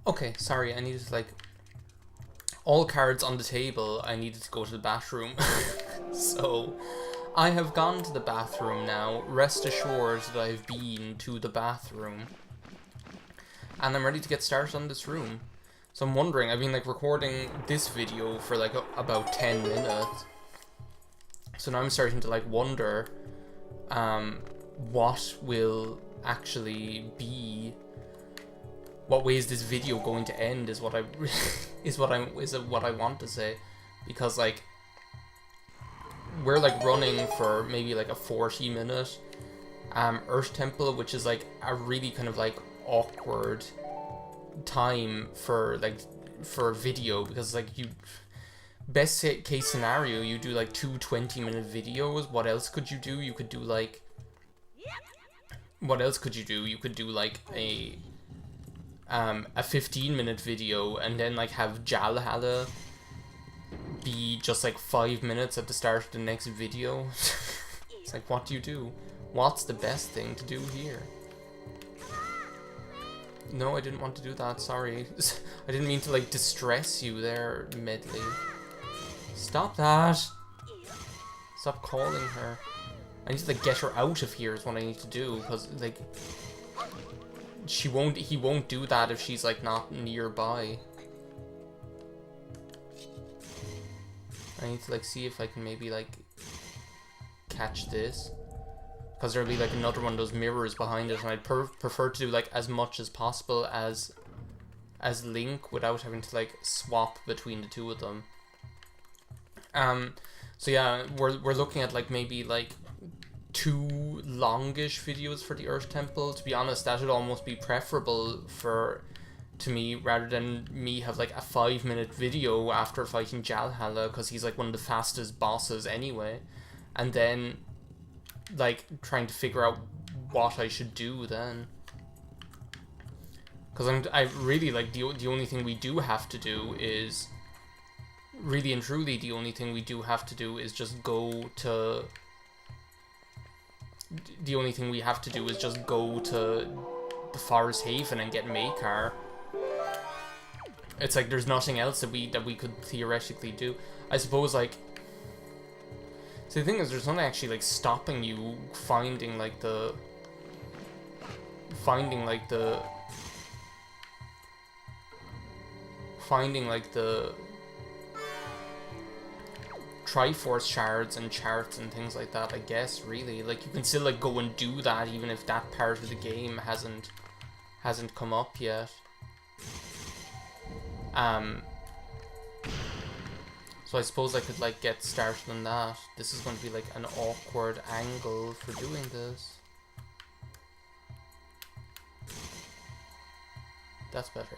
Okay, sorry, I needed to, like, all cards on the table, I needed to go to the bathroom. So, I have gone to the bathroom now. Rest assured that I've been to the bathroom. And I'm ready to get started on this room. So I'm wondering, I've been, like, recording this video for, like, about 10 minutes. So now I'm starting to, like, wonder, what will actually be... What way is this video going to end? Is what I what I want to say, because like we're like running for maybe like a 40-minute Earth Temple, which is like a really kind of like awkward time for a video, because like you best case scenario you do like 2 20-minute videos. What else could you do? You could do like You could do like a 15-minute video and then like have Jalhalla be just like 5 minutes at the start of the next video. It's like, what do you do? What's the best thing to do here? No, I didn't want to do that, sorry. I didn't mean to like distress you there, Medley. Stop that! Stop calling her. I need to like get her out of here is what I need to do, because like he won't do that if she's like not nearby. I need to like see if I can maybe like catch this, because there'll be like another one of those mirrors behind it, and I'd prefer to do like as much as possible as Link without having to like swap between the two of them. So yeah, we're looking at like maybe like 2 longish videos for the Earth Temple. To be honest, that would almost be preferable to me, rather than me have like a 5-minute video after fighting Jalhalla, because he's like one of the fastest bosses anyway, and then like trying to figure out what I should do then, because I really like the only thing we do have to do is really and truly the only thing we do have to do is just go to the Forest Haven and get Makar. It's like there's nothing else that we could theoretically do. I suppose like, so the thing is, there's nothing actually like stopping you finding the Triforce shards and charts and things like that, I guess, really. Like, you can still, like, go and do that even if that part of the game hasn't come up yet. So I suppose I could, like, get started on that. This is going to be, like, an awkward angle for doing this. That's better.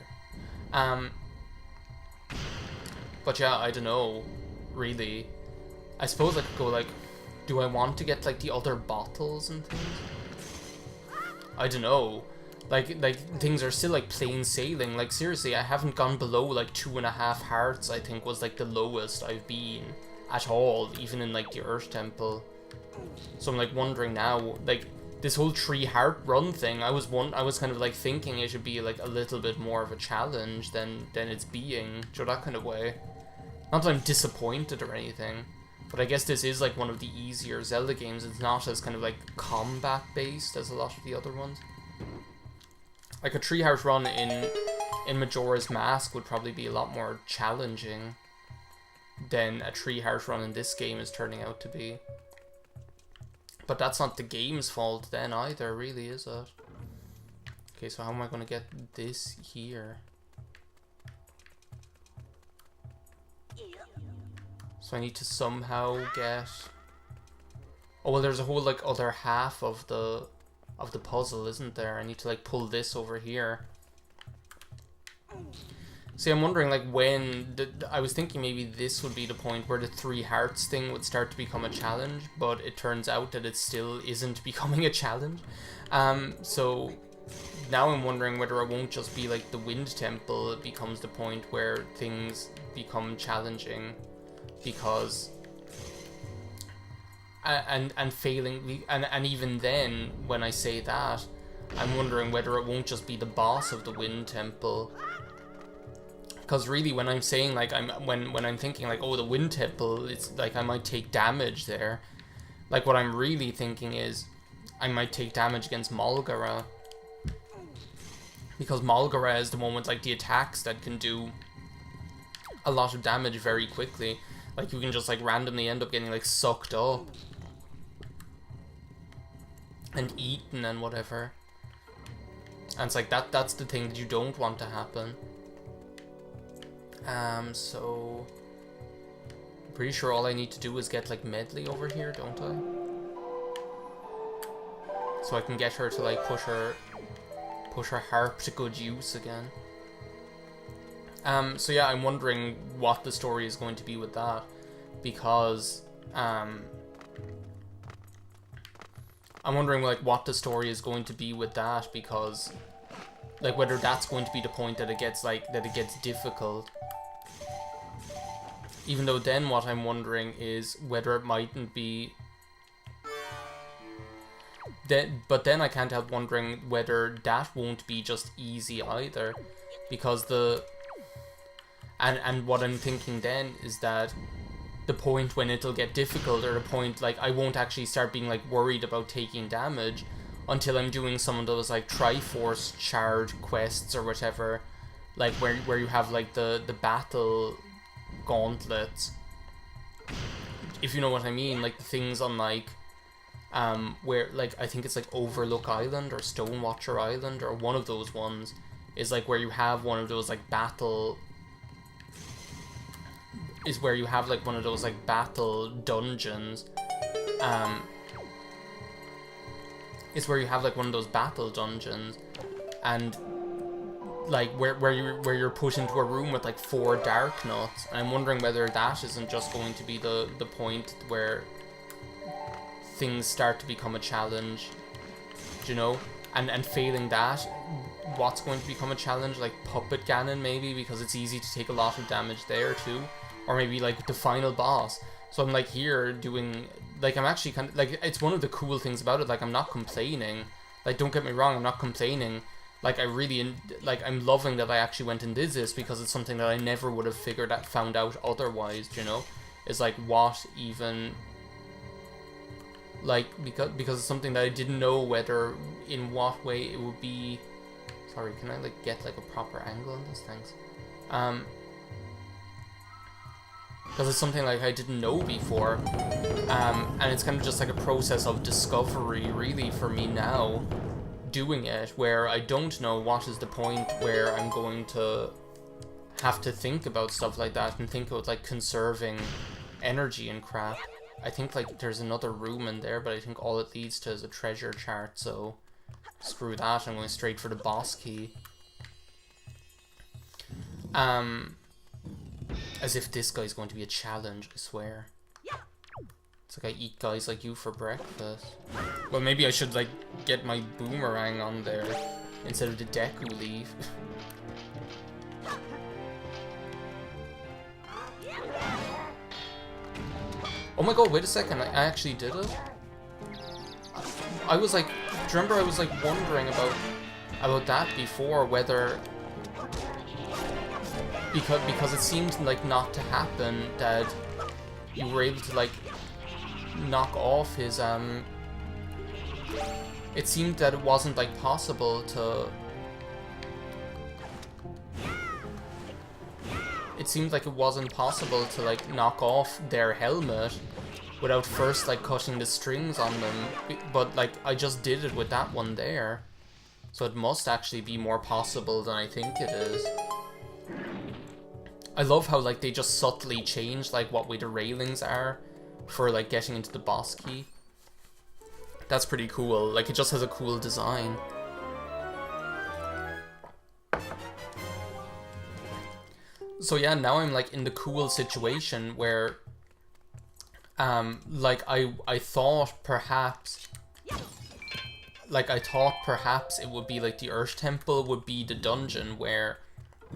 But yeah, I don't know, really. I suppose I could go like, do I want to get like the other bottles and things? I don't know. Like things are still like plain sailing. Like seriously, I haven't gone below like 2.5 hearts. I think was like the lowest I've been at all, even in like the Earth Temple. So I'm like wondering now, like this whole 3-heart run thing. I was kind of like thinking it should be like a little bit more of a challenge than it's being, so that kind of way. Not that I'm disappointed or anything, but I guess this is like one of the easier Zelda games. It's not as kind of like combat based as a lot of the other ones. Like a 3-heart run in Majora's Mask would probably be a lot more challenging than a 3-heart run in this game is turning out to be. But that's not the game's fault then either, really, is it? Okay, so how am I going to get this here? So I need to somehow get... Oh, well, there's a whole, like, other half of the puzzle, isn't there? I need to, like, pull this over here. See, I'm wondering, like, when... I was thinking maybe this would be the point where the 3 hearts thing would start to become a challenge, but it turns out that it still isn't becoming a challenge. So now I'm wondering whether it won't just be, like, the Wind Temple becomes the point where things become challenging, because... And failing... And even then, when I say that, I'm wondering whether it won't just be the boss of the Wind Temple Because really, when I'm saying like when I'm thinking like, oh, the wind temple, it's like I might take damage there. Like what I'm really thinking is I might take damage against Molgara. Because Molgara is the one with like the attacks that can do a lot of damage very quickly. Like you can just like randomly end up getting like sucked up and eaten and whatever. And it's like that's the thing that you don't want to happen. So I'm pretty sure all I need to do is get like Medley over here, don't I? So I can get her to like push her harp to good use again. So yeah, I'm wondering what the story is going to be with that, because I'm wondering like what the story is going to be with that, because like whether that's going to be the point that it gets difficult. Even though then what I'm wondering is whether it mightn't be but then I can't help wondering whether that won't be just easy either, because and what I'm thinking then is that the point when it'll get difficult, or the point like I won't actually start being like worried about taking damage until I'm doing some of those like Triforce Shard quests or whatever, like where you have like the battle gauntlets, if you know what I mean, like the things on like where like I think it's like Overlook Island or Stonewatcher Island, or one of those ones is like where you have one of those like battle dungeons. It's where you have like one of those battle dungeons, and like where you're put into a room with like 4 dark nuts. And I'm wondering whether that isn't just going to be the point where things start to become a challenge, you know, and failing that, what's going to become a challenge, like Puppet Ganon maybe, because it's easy to take a lot of damage there too, or maybe like the final boss. So I'm like here doing, like I'm actually kind of, like it's one of the cool things about it, like I'm not complaining, like don't get me wrong, I'm not complaining, like I really, like I'm loving that I actually went and did this, because it's something that I never would have found out otherwise, you know, is like what even, like because it's something that I didn't know whether, in what way it would be. Sorry, can I like get like a proper angle on this? Thanks. Because it's something like I didn't know before, and it's kind of just like a process of discovery really for me now, doing it, where I don't know what is the point where I'm going to have to think about stuff like that and think about like conserving energy and crap. I think like there's another room in there, but I think all it leads to is a treasure chart, so screw that, I'm going straight for the boss key. As if this guy's going to be a challenge, I swear. It's like I eat guys like you for breakfast. Well, maybe I should like get my boomerang on there instead of the Deku leaf. Oh my god, wait a second, I actually did it? I was like, do you remember I was like wondering about that before, whether, because it seemed like not to happen, that you were able to like knock off his, it seemed that it wasn't like possible to, it seemed like it wasn't possible to like knock off their helmet without first like cutting the strings on them, but like I just did it with that one there, so it must actually be more possible than I think it is. I love how like they just subtly change like what way the railings are for like getting into the boss key. That's pretty cool, like it just has a cool design. So yeah, now I'm like in the cool situation where like I thought perhaps it would be like the Earth Temple would be the dungeon where,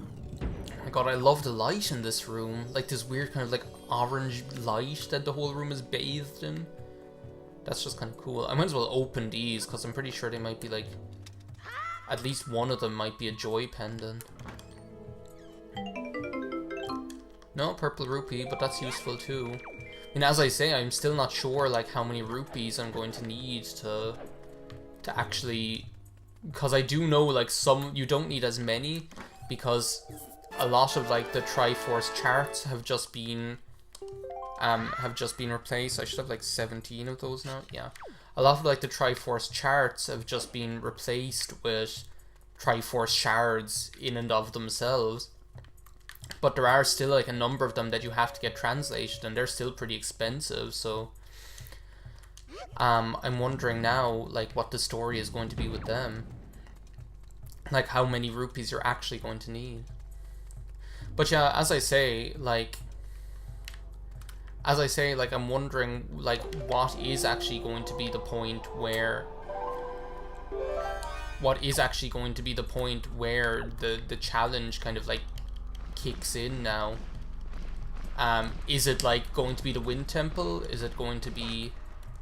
oh my god, I love the light in this room, like this weird kind of like orange light that the whole room is bathed in. That's just kind of cool. I might as well open these because I'm pretty sure they might be like, at least one of them might be a joy pendant. No, purple rupee, but that's useful too. And as I say, I'm still not sure like how many rupees I'm going to need to actually, because I do know like some you don't need as many, because a lot of like the Triforce charts have just been replaced. I should have like 17 of those now. Yeah, a lot of like the Triforce charts have just been replaced with Triforce shards in and of themselves. But there are still like a number of them that you have to get translated, and they're still pretty expensive. So I'm wondering now like what the story is going to be with them, like how many rupees you're actually going to need. But yeah, as I say, like I'm wondering like what is actually going to be the point where the challenge kind of like kicks in now. Is it like going to be the Wind Temple? Is it going to be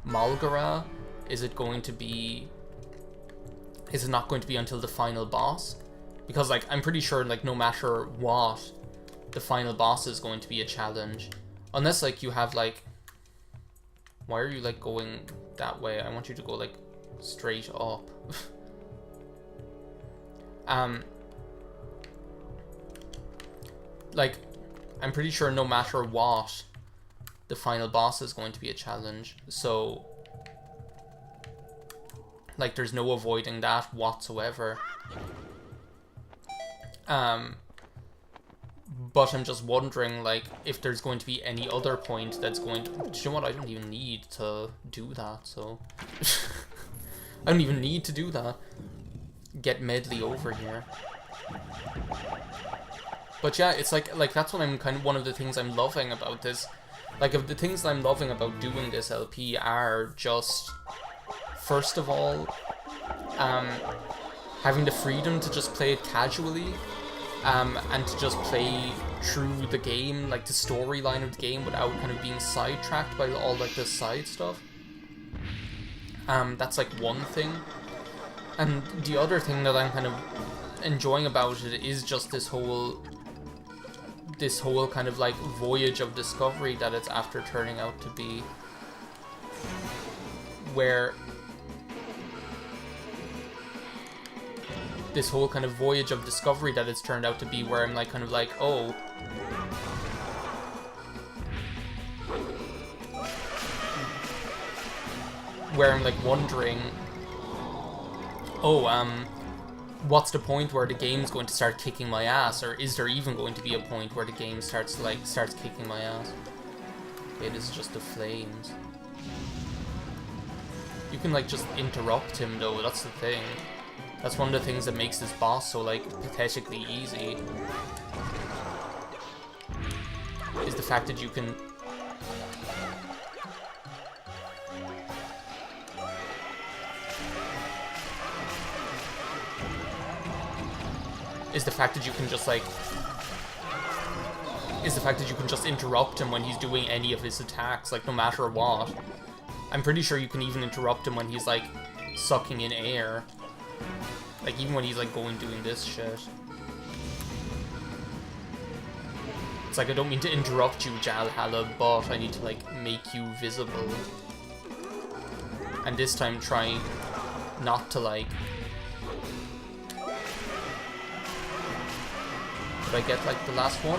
Malgara? Is it not going to be until the final boss? Because like I'm pretty sure like no matter what, the final boss is going to be a challenge. Unless like you have like, why are you like going that way? I want you to go like straight up. Like, I'm pretty sure no matter what, the final boss is going to be a challenge. So, like, there's no avoiding that whatsoever. But I'm just wondering, like, if there's going to be any other point that's going to... Do you know what? I don't even need to do that, so... I don't even need to do that. Get Medley over here. But yeah, it's like that's what I'm kind of... One of the things I'm loving about this... Like, of the things I'm loving about doing this LP are just... First of all, having the freedom to just play it casually. And to just play through the game, like the storyline of the game, without kind of being sidetracked by all like the side stuff. That's like one thing. And the other thing that I'm kind of enjoying about it is just this whole kind of like voyage of discovery that it's after turning out to be. Where this whole kind of voyage of discovery that it's turned out to be, where I'm like kind of like, oh, where I'm like wondering, oh, what's the point where the game's going to start kicking my ass, or is there even going to be a point where the game starts kicking my ass? It is just the flames. You can like just interrupt him though, that's the thing. That's one of the things that makes this boss so, like, pathetically easy. Is the fact that you can... Is the fact that you can just, like... Is the fact that you can just interrupt him when he's doing any of his attacks, like, no matter what. I'm pretty sure you can even interrupt him when he's, like, sucking in air. Like, even when he's, like, doing this shit. It's like, I don't mean to interrupt you, Jalhala, but I need to, like, make you visible. And this time try not to, like... Did I get, like, the last one?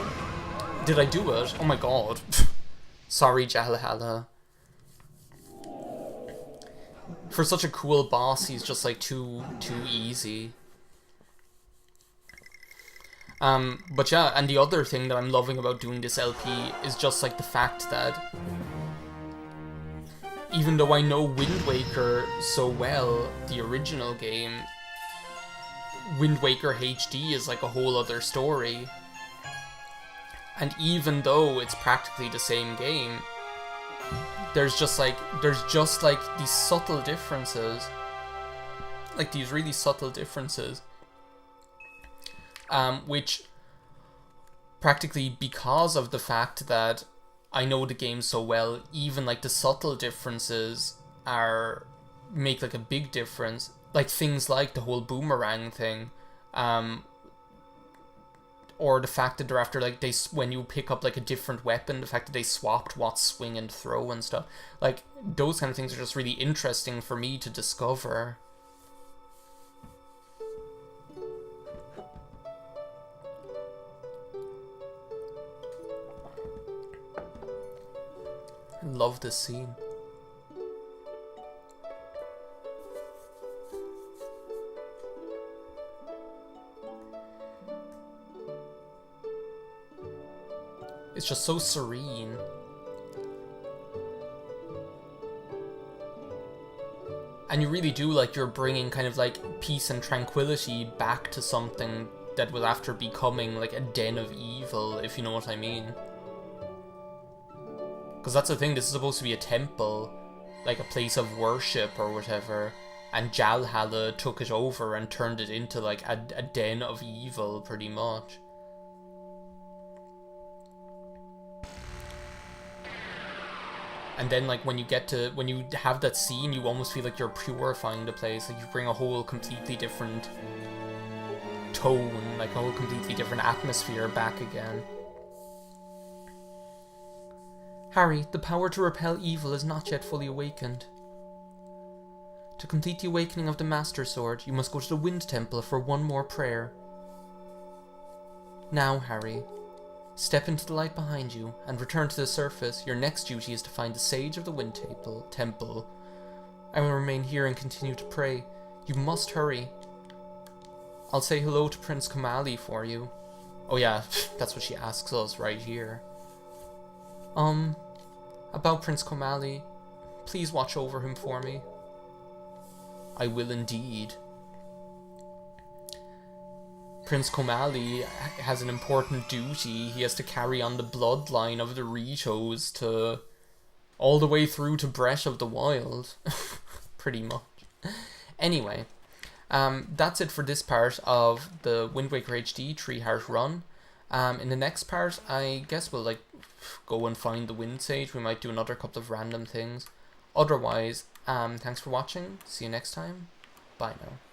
Did I do it? Oh my god. Sorry, Jalhala. For such a cool boss, he's just like too easy. But yeah, and the other thing that I'm loving about doing this LP is just like the fact that even though I know Wind Waker so well, the original game, Wind Waker HD is like a whole other story. And even though it's practically the same game, there's just like these subtle differences, like these really subtle differences, which practically because of the fact that I know the game so well, even like the subtle differences make like a big difference. Like things like the whole boomerang thing. or the fact that they're after, like, when you pick up, like, a different weapon, the fact that they swapped what swing and throw and stuff. Like, those kind of things are just really interesting for me to discover. I love this scene. It's just so serene. And you really do, like, you're bringing kind of, like, peace and tranquility back to something that was after becoming, like, a den of evil, if you know what I mean. Because that's the thing, this is supposed to be a temple, like a place of worship or whatever, and Jalhalla took it over and turned it into, like, a den of evil, pretty much. And then, like, when you have that scene, you almost feel like you're purifying the place. Like, you bring a whole completely different tone, like a whole completely different atmosphere back again. Harry, the power to repel evil is not yet fully awakened. To complete the awakening of the Master Sword, you must go to the Wind Temple for one more prayer. Now, Harry, step into the light behind you and return to the surface. Your next duty is to find the Sage of the Wind Temple. I will remain here and continue to pray. You must hurry. I'll say hello to Prince Komali for you. Oh yeah, that's what she asks us right here. About Prince Komali, please watch over him for me. I will indeed. Prince Komali has an important duty. He has to carry on the bloodline of the Ritos to all the way through to Breath of the Wild. Pretty much. Anyway, that's it for this part of the Wind Waker HD 3-heart run. In the next part, I guess we'll, like, go and find the Wind Sage. We might do another couple of random things. Otherwise, thanks for watching. See you next time. Bye now.